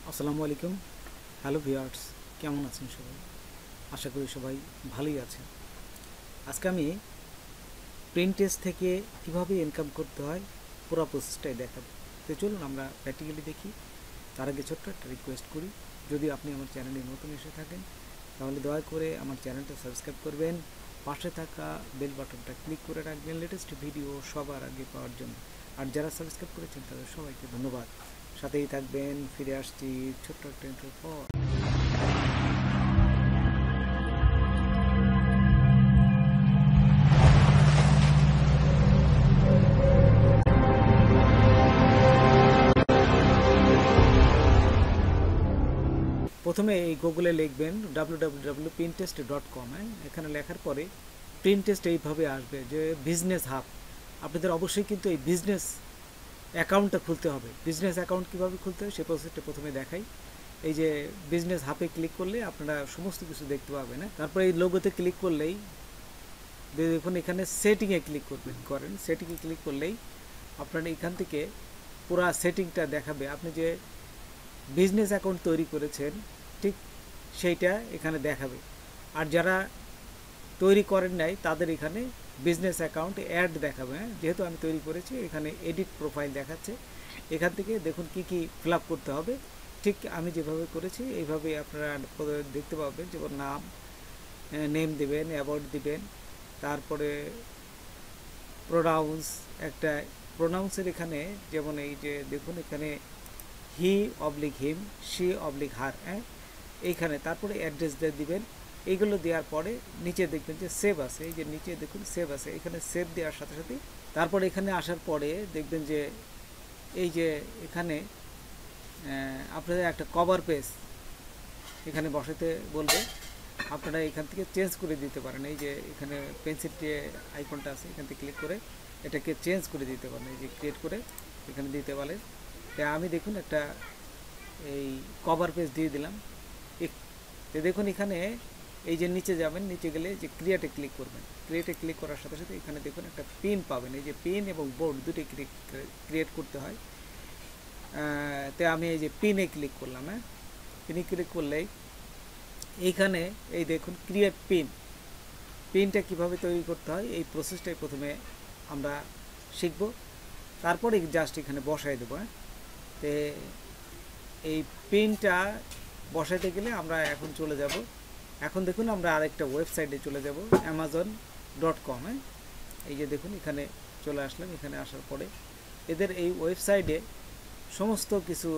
আসসালামু আলাইকুম। Hello viewers, কেমন আছেন সবাই? আশা করি সবাই ভালোই আছেন। আজকে আমি প্রিন্টেস থেকে কিভাবে ইনকাম করতে হয় পুরো প্রসেসটাই দেখাবো। তো চলুন আমরা প্র্যাকটিক্যালি দেখি। তার আগে ছোট্ট একটা রিকোয়েস্ট করি, যদি আপনি আমার চ্যানেলে নতুন এসে থাকেন তাহলে দয়া করে আমার চ্যানেলটা সাবস্ক্রাইব করবেন, পাশে থাকা বেল বাটনটা ক্লিক করে রাখবেন লেটেস্ট ভিডিও সবার আগে পাওয়ার জন্য। আর যারা সাবস্ক্রাইব করেছেন তাদের সবাইকে ধন্যবাদ। সাথেই থাকবেন। ফিরে আসছি ছোট্ট একটা ইন্ট্রোর পর। প্রথমে এই গুগলে লিখবেন www.printest.com। এখানে লেখার পরে প্রিন্টেস্ট এইভাবে আসবে যে বিজনেস হাব। আপনাদের অবশ্যই কিন্তু এই বিজনেস অ্যাকাউন্টটা খুলতে হবে। বিজনেস অ্যাকাউন্ট কীভাবে খুলতে হয় সে প্রসেসটা প্রথমে দেখাই। এই যে বিজনেস হাবে ক্লিক করলে আপনারা সমস্ত কিছু দেখতে পাবেন। তারপরে এই লোগোতে ক্লিক করলেই দেখুন এখানে সেটিংয়ে ক্লিক করেন। সেটিংয়ে ক্লিক করলেই আপনারা এখান থেকে পুরো সেটিংটা দেখাবে। আপনি যে বিজনেস অ্যাকাউন্ট তৈরি করেছেন ঠিক সেইটা এখানে দেখাবে। আর যারা তৈরি করেন নাই তাদের এখানে বিজনেস অ্যাকাউন্ট অ্যাড দেখাবে। যেহেতু আমি তৈরি করেছি এখানে এডিট প্রোফাইল দেখাচ্ছে। এখান থেকে দেখুন কি কি ফিল আপ করতে হবে। ঠিক আমি যেভাবে করেছি এইভাবে আপনারা দেখতে পাবেন। যেমন নেম দিবেন, অ্যাবাউট দিবেন, তারপরে প্রোনাউন্স একটা প্রোনাউন্সের এখানে যেমন এই যে দেখুন এখানে he oblique him, she oblique her, এইখানে তারপরে অ্যাড্রেস দিয়ে দিবেন। এইগুলো দেওয়ার পরে নিচে দেখবেন যে সেভ আছে। এই যে নিচে দেখুন সেভ আছে, এখানে সেভ দেওয়ার সাথে সাথে তারপরে এখানে আসার পরে দেখবেন যে এই যে এখানে আপনাদের একটা কভার পেজ এখানে বসাতে বলবে। আপনারা এখান থেকে চেঞ্জ করে দিতে পারেন। এই যে এখানে পেন্সিল যে আইকনটা আছে এখান থেকে ক্লিক করে এটাকে চেঞ্জ করে দিতে পারেন। এই যে ক্রিয়েট করে এখানে দিতে পারেন। তাই আমি দেখুন একটা এই কভার পেজ দিয়ে দিলাম। তো দেখুন এখানে এই যে নিচে যাবেন, নিচে গেলে যে ক্রিয়েটে ক্লিক করবেন। ক্রিয়েটে ক্লিক করার সাথে সাথে এখানে দেখুন একটা পিন পাবেন। এই যে পিন এবং বোর্ড দুটোই ক্রিয়েট করতে হয়। তো আমি এই যে পিনে ক্লিক করলাম। পিনে ক্লিক করলেই এইখানে এই দেখুন ক্রিয়েট পিনটা কিভাবে তৈরি করতে হয় এই প্রসেসটাই প্রথমে আমরা শিখব। তারপরে জাস্ট এখানে বসাই দেবো। তো এই পিনটা বসাইতে গেলে আমরা এখন চলে যাব। এখন দেখুন আমরা আরেকটা ওয়েবসাইটে চলে যাব, amazon.com। এই যে দেখুন এখানে চলে আসলাম। এখানে আসার পরে এদের এই ওয়েবসাইটে সমস্ত কিছু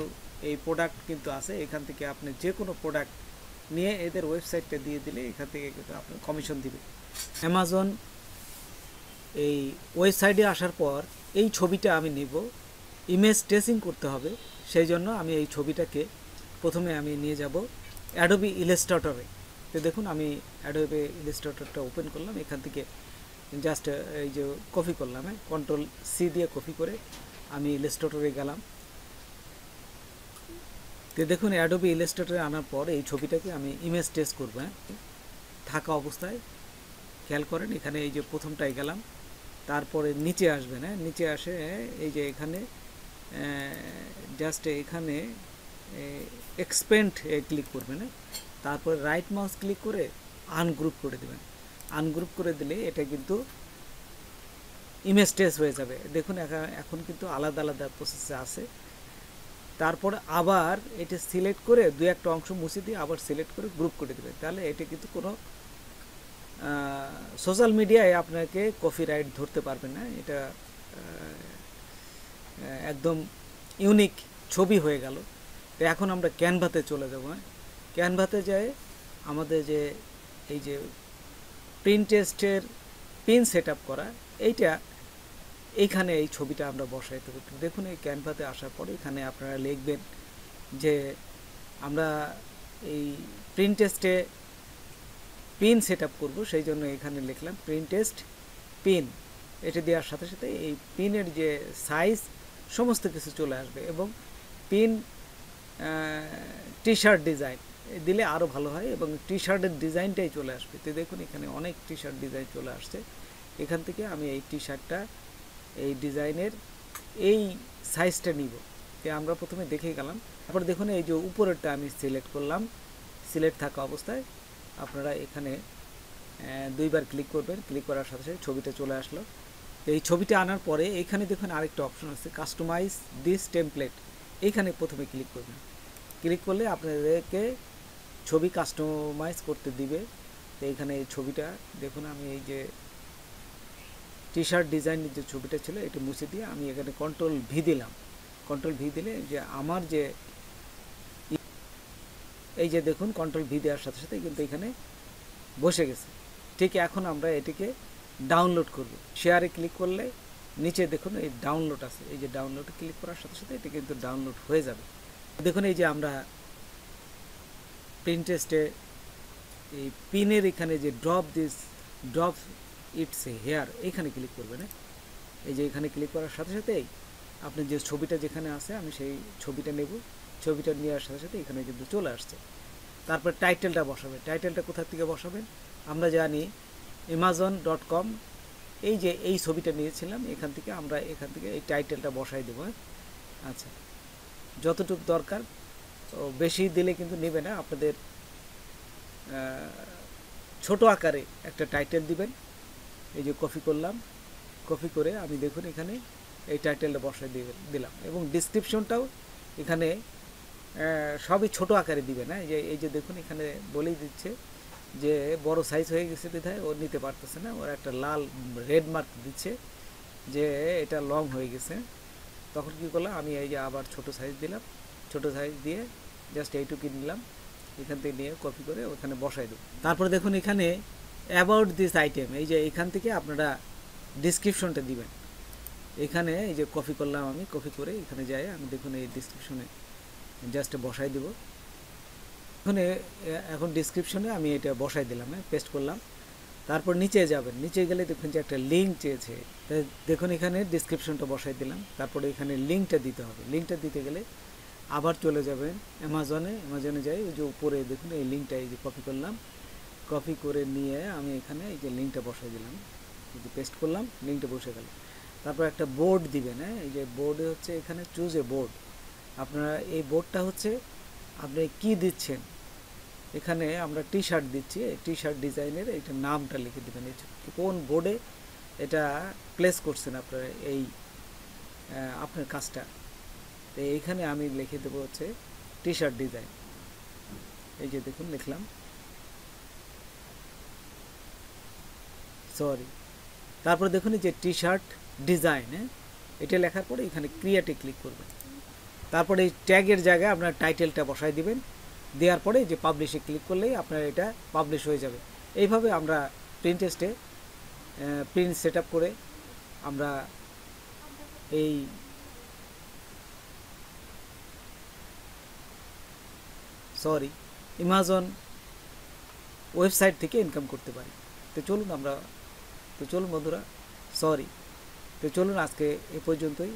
এই প্রোডাক্ট কিন্তু আছে। এখান থেকে আপনি যে কোনো প্রোডাক্ট নিয়ে এদের ওয়েবসাইটটা দিয়ে দিলে এখান থেকে কিন্তু আপনার কমিশন দিবে। অ্যামাজন এই ওয়েবসাইটে আসার পর এই ছবিটা আমি নেব, ইমেজ ট্রেসিং করতে হবে। সেই জন্য আমি এই ছবিটাকে প্রথমে আমি নিয়ে যাব অ্যাডোবি ইলাস্ট্রেটরে। তো দেখুন আমি অ্যাডোবি ইলাস্ট্রেটরটা ওপেন করলাম। এখান থেকে জাস্ট এই যে কপি করলাম, কন্ট্রোল সি দিয়ে কপি করে আমি ইলাস্ট্রেটরে গেলাম। তো দেখুন অ্যাডোবি ইলাস্ট্রেটরে আনার পর এই ছবিটাকে আমি ইমেজ ট্রেস করব। থাকা অবস্থায় খেয়াল করেন এখানে এই যে প্রথমটাই গেলাম, তারপরে নিচে আসবেন। নিচে আসে এই যে এখানে জাস্ট এখানে এক্সপেন্ড ক্লিক করবেন। তারপরে রাইট মাউস ক্লিক করে আনগ্রুপ করে দেবেন। আনগ্রুপ করে দিলে এটা কিন্তু ইমেজ ট্রেস হয়ে যাবে। দেখুন এখন কিন্তু আলাদা আলাদা প্রসেসে আছে। তারপর আবার এটা সিলেক্ট করে দু একটা অংশ মুছে দিয়ে আবার সিলেক্ট করে গ্রুপ করে দেবেন। তাহলে এটা কিন্তু কোনো সোশ্যাল মিডিয়ায় আপনাকে কপিরাইট ধরতে পারবে না। এটা একদম ইউনিক ছবি হয়ে গেল। তো এখন আমরা ক্যানভাতে চলে যাব। ক্যানভাতে যাই আমাদের যে এই যে প্রিন্টেস্টের পিন সেট আপ করা এইটা এইখানে এই ছবিটা আমরা বসাইতে হবে। দেখুন এই ক্যানভাতে আসার পরে এখানে আপনারা লিখবেন যে আমরা এই প্রিন্টেস্টে পিন সেট আপ করবো, সেই জন্য এখানে লিখলাম প্রিন্টেস্ট পিন। এটা দেওয়ার সাথে সাথে এই পিনের যে সাইজ সমস্ত কিছু চলে আসবে এবং পিন টি শার্ট ডিজাইন দিলে আরও ভালো হয় এবং টি শার্টের ডিজাইনটাই চলে আসবে। তো দেখুন এখানে অনেক টি শার্ট ডিজাইন চলে আসছে। এখান থেকে আমি এই টি শার্টটা এই ডিজাইনের এই সাইজটা নিব। তো আমরা প্রথমে দেখে গেলাম তারপর দেখুন এই যে উপরেরটা আমি সিলেক্ট করলাম, সিলেক্ট থাকা অবস্থায় আপনারা এখানে দুইবার ক্লিক করবেন, ক্লিক করার সাথে সাথে ছবিটা চলে আসলো। তো এই ছবিটা আনার পরে এখানে দেখুন আরেকটা অপশন আছে কাস্টমাইজ দিস টেমপ্লেট, এইখানে প্রথমে ক্লিক করবেন। ক্লিক করলে আপনাদেরকে ছবি কাস্টমাইজ করতে দিবে। তো এইখানে এই ছবিটা দেখুন আমি এই যে টি শার্ট ডিজাইনের যে ছবিটা ছিল এটা মুছে দিয়ে আমি এখানে কন্ট্রোল ভি দিলাম। কন্ট্রোল ভি দিলে যে আমার যে এই যে দেখুন কন্ট্রোল ভি দেওয়ার সাথে সাথে কিন্তু এখানে বসে গেছে। ঠিক এখন আমরা এটিকে ডাউনলোড করব। শেয়ারে ক্লিক করলে নিচে দেখুন এই ডাউনলোড আছে, এই যে ডাউনলোডে ক্লিক করার সাথে সাথে এটি কিন্তু ডাউনলোড হয়ে যাবে। দেখুন এই যে আমরা প্রিন্টেস্টে এই পিনের এখানে যে ড্রপ ইটস হেয়ার এইখানে ক্লিক করবেন। এই যে এখানে ক্লিক করার সাথে সাথেই আপনি যে ছবিটা যেখানে আছে আমি সেই ছবিটা নেব, ছবিটা নেওয়ার সাথে সাথে এখানে কিন্তু চলে আসছে। তারপর টাইটেলটা বসাবেন। টাইটেলটা কোথা থেকে বসাবেন? আমরা জানি amazon.com, এই যে এই ছবিটা নিয়েছিলাম এখান থেকে আমরা এখান থেকে এই টাইটেলটা বসাই দেবো। আচ্ছা, যতটুকু দরকার, বেশি দিলে কিন্তু নেবে না। আপনাদের ছোট আকারে একটা টাইটেল দিবেন। এই যে কপি করলাম, কপি করে আমি দেখুন এখানে এই টাইটেলটা বসাই দিলাম এবং ডিসক্রিপশনটাও এখানে সবই ছোট আকারে দিবেন। হ্যাঁ, এই যে দেখুন এখানে বলেই দিচ্ছে যে বড় সাইজ হয়ে গেছে বিধায় ও নিতে পারতেছে না, ওর একটা লাল রেড মার্ক দিচ্ছে যে এটা লং হয়ে গেছে। তখন কী করলাম আমি এই যে আবার ছোট সাইজ দিলাম, ছোট সাইজ দিয়ে জাস্ট এইটুকু নিলাম, এখান থেকে নিয়ে কপি করে ওখানে বসাই দেব। তারপর দেখুন এখানে অ্যাবাউট দিস আইটেম, এই যে এখান থেকে আপনারা ডিসক্রিপশনটা দিবেন। এখানে এই যে কপি করলাম আমি, কপি করে এখানে যাই আমি দেখুন এই ডিসক্রিপশনে জাস্ট বসাই দেব। এখন ডিসক্রিপশনে আমি এটা বসাই দিলাম, পেস্ট করলাম। তারপর নিচে যাবেন, নিচে গেলে দেখুন যে একটা লিঙ্ক চেয়েছে, দেখুন এখানে ডিসক্রিপশনটা বসাই দিলাম। তারপরে এখানে লিঙ্কটা দিতে হবে। লিঙ্কটা দিতে গেলে আবার চলে যাবেন অ্যামাজনে যাই, ওই যে উপরে দেখুন এই লিঙ্কটা এই যে কপি করলাম, কপি করে নিয়ে আমি এখানে এই যে লিঙ্কটা বসাই দিলাম, এই যে পেস্ট করলাম, লিঙ্কটা বসে গেল। তারপর একটা বোর্ড দিবেন। হ্যাঁ, এই যে বোর্ডে হচ্ছে এখানে চুজ এ বোর্ড। আপনারা এই বোর্ডটা হচ্ছে আপনি কি দিচ্ছেন, এখানে আমরা টি শার্ট দিচ্ছি, টি শার্ট ডিজাইনের এইটা নামটা লিখে দেবেন, কোন বোর্ডে এটা প্লেস করছেন আপনারা এই আপনার কাজটা। তো এইখানে আমি লিখে দেবো হচ্ছে টি শার্ট ডিজাইন। এই যে দেখুন লিখলাম, সরি। তারপর দেখুন যে টি শার্ট ডিজাইন, এটা লেখার পরে এখানে ক্রিয়েটে ক্লিক করবেন। তারপরে এই ট্যাগের জায়গায় আপনার টাইটেলটা বসাই দিবেন, দেওয়ার পরে যে পাবলিশে ক্লিক করলেই আপনার এটা পাবলিশ হয়ে যাবে। এইভাবে আমরা প্রিন্টেস্টে প্রিন্ট সেট আপ করে আমরা এই অ্যামাজন ওয়েবসাইট থেকে ইনকাম করতে পারি। তো চলুন বন্ধুরা, তো চলুন আজকে এ পর্যন্তই।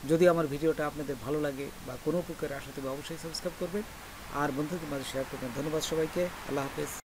যদি আমার ভিডিওটা আপনাদের ভালো লাগে বা কোনো উপকারে আসে তবে অবশ্যই সাবস্ক্রাইব করবেন আর বন্ধুদের মাঝে শেয়ার করবেন। ধন্যবাদ সবাইকে, আল্লাহ হাফেজ।